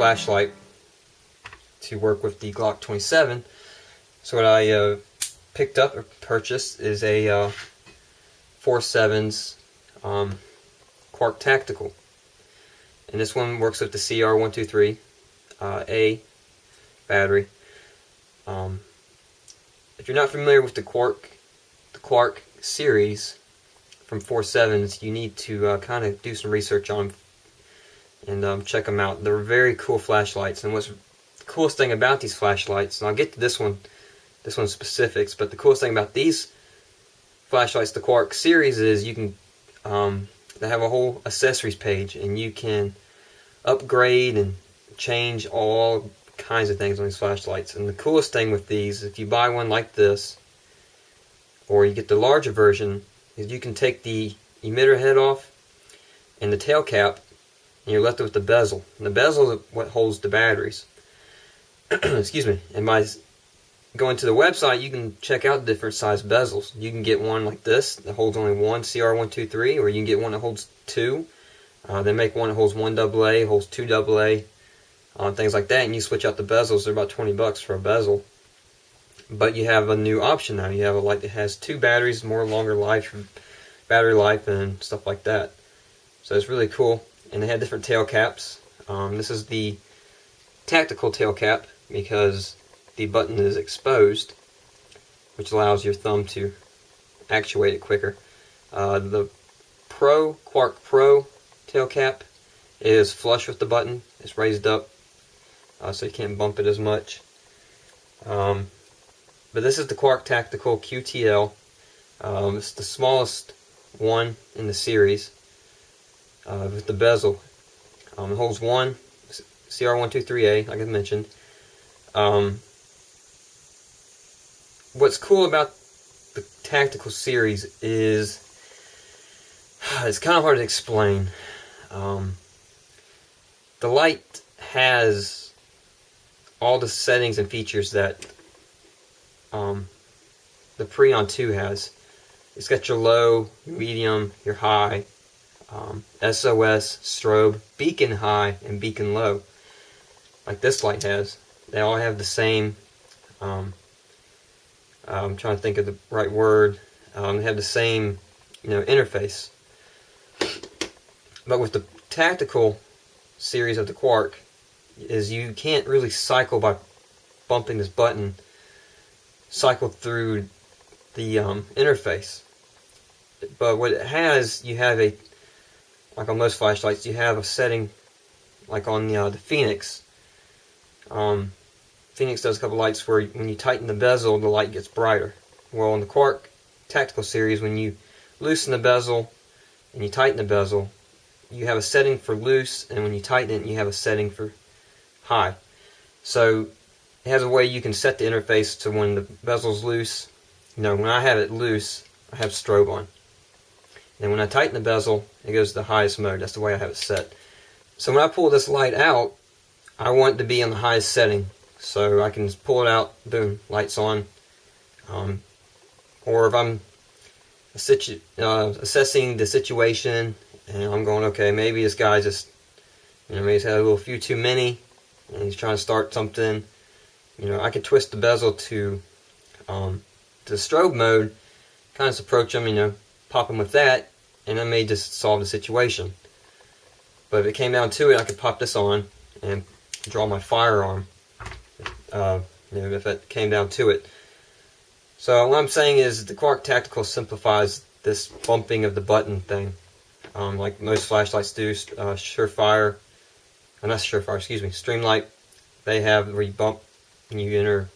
flashlight to work with the Glock 27. So what I picked up or purchased is a 4.7's Quark Tactical, and this one works with the CR123A battery. If you're not familiar with the Quark series from 4.7's, you need to kind of do some research on them and check them out. They're very cool flashlights, and what's the coolest thing about these flashlights, and I'll get to this one's specifics, but the coolest thing about these flashlights, the Quark series, is you can they have a whole accessories page, and you can upgrade and change all kinds of things on these flashlights. And the coolest thing with these, if you buy one like this, or you get the larger version, is you can take the emitter head off and the tail cap, and you're left with the bezel. And the bezel is what holds the batteries. Excuse me. And by going to the website, you can check out different size bezels. You can get one like this that holds only one CR123, or you can get one that holds two. They make one that holds one AA, holds two AA, things like that, and you switch out the bezels. They're about $20 for a bezel. But you have a new option now. You have a light that has two batteries, more longer battery life, and stuff like that. So it's really cool. And they have different tail caps. This is the tactical tail cap because the button is exposed, which allows your thumb to actuate it quicker. The Quark Pro tail cap is flush with the button. It's raised up, so you can't bump it as much. But this is the Quark Tactical QTL. It's the smallest one in the series with the bezel. It holds one CR123A, like I mentioned. What's cool about the Tactical series is it's kind of hard to explain. The light has all the settings and features that the Preon 2 has. It's got your low, your medium, your high, SOS, strobe, beacon high, and beacon low, like this light has. They all have the same, I'm trying to think of the right word, they have the same, interface. But with the Tactical series of the Quark, is you can't really cycle by bumping this button, cycle through the interface. But what it has, you have like on most flashlights, you have a setting, like on the Phoenix. Phoenix does a couple lights where when you tighten the bezel, the light gets brighter. Well, in the Quark Tactical series, when you loosen the bezel and you tighten the bezel, you have a setting for loose, and when you tighten it, you have a setting for high. So it has a way you can set the interface to when the bezel's loose. When I have it loose, I have strobe on. And when I tighten the bezel, it goes to the highest mode. That's the way I have it set. So when I pull this light out, I want it to be on the highest setting. So I can just pull it out, boom, light's on. Or if I'm assessing the situation, and I'm going, okay, maybe this guy just, maybe he's had a few too many, and he's trying to start something. I could twist the bezel to strobe mode, kind of approach him, pop him with that, and that may just solve the situation. But if it came down to it, I could pop this on and draw my firearm. If it came down to it. So what I'm saying is the Quark Tactical simplifies this bumping of the button thing, like most flashlights do. Surefire, not Surefire, excuse me, Streamlight. They have where you bump and you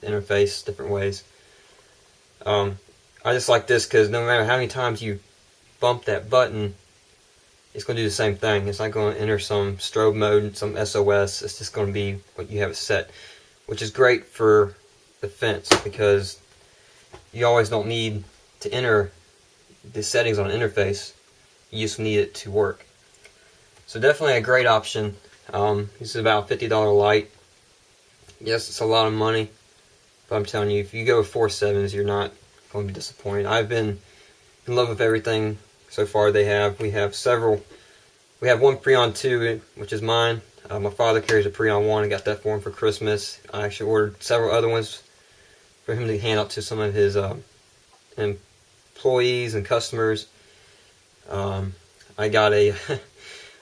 interface different ways. I just like this because no matter how many times you bump that button, it's going to do the same thing. It's not going to enter some strobe mode, some SOS. It's just going to be what you have it set, which is great for defense because you always don't need to enter the settings on an interface. You just need it to work. So definitely a great option. This is about a $50 light. Yes, it's a lot of money, but I'm telling you, if you go with 4.7's, you're not going to be disappointed. I've been in love with everything so far they have. We have several. We have one Preon 2, which is mine. My father carries a Pre-on 1 and got that for him for Christmas. I actually ordered several other ones for him to hand out to some of his employees and customers. I got a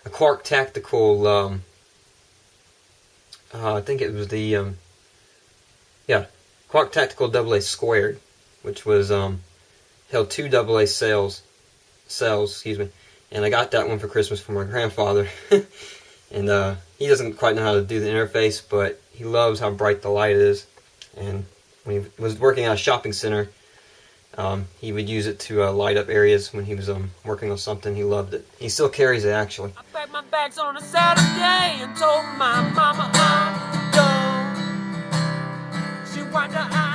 a Quark Tactical, I think it was the, Quark Tactical AA squared, which was, held 2 AA cells, excuse me, and I got that one for Christmas from my grandfather, and he doesn't quite know how to do the interface, but he loves how bright the light is, and when he was working at a shopping center, he would use it to light up areas when he was working on something. He loved it. He still carries it, actually. I packed my bags on a Saturday and told my mama I'm done. She wiped her eyes.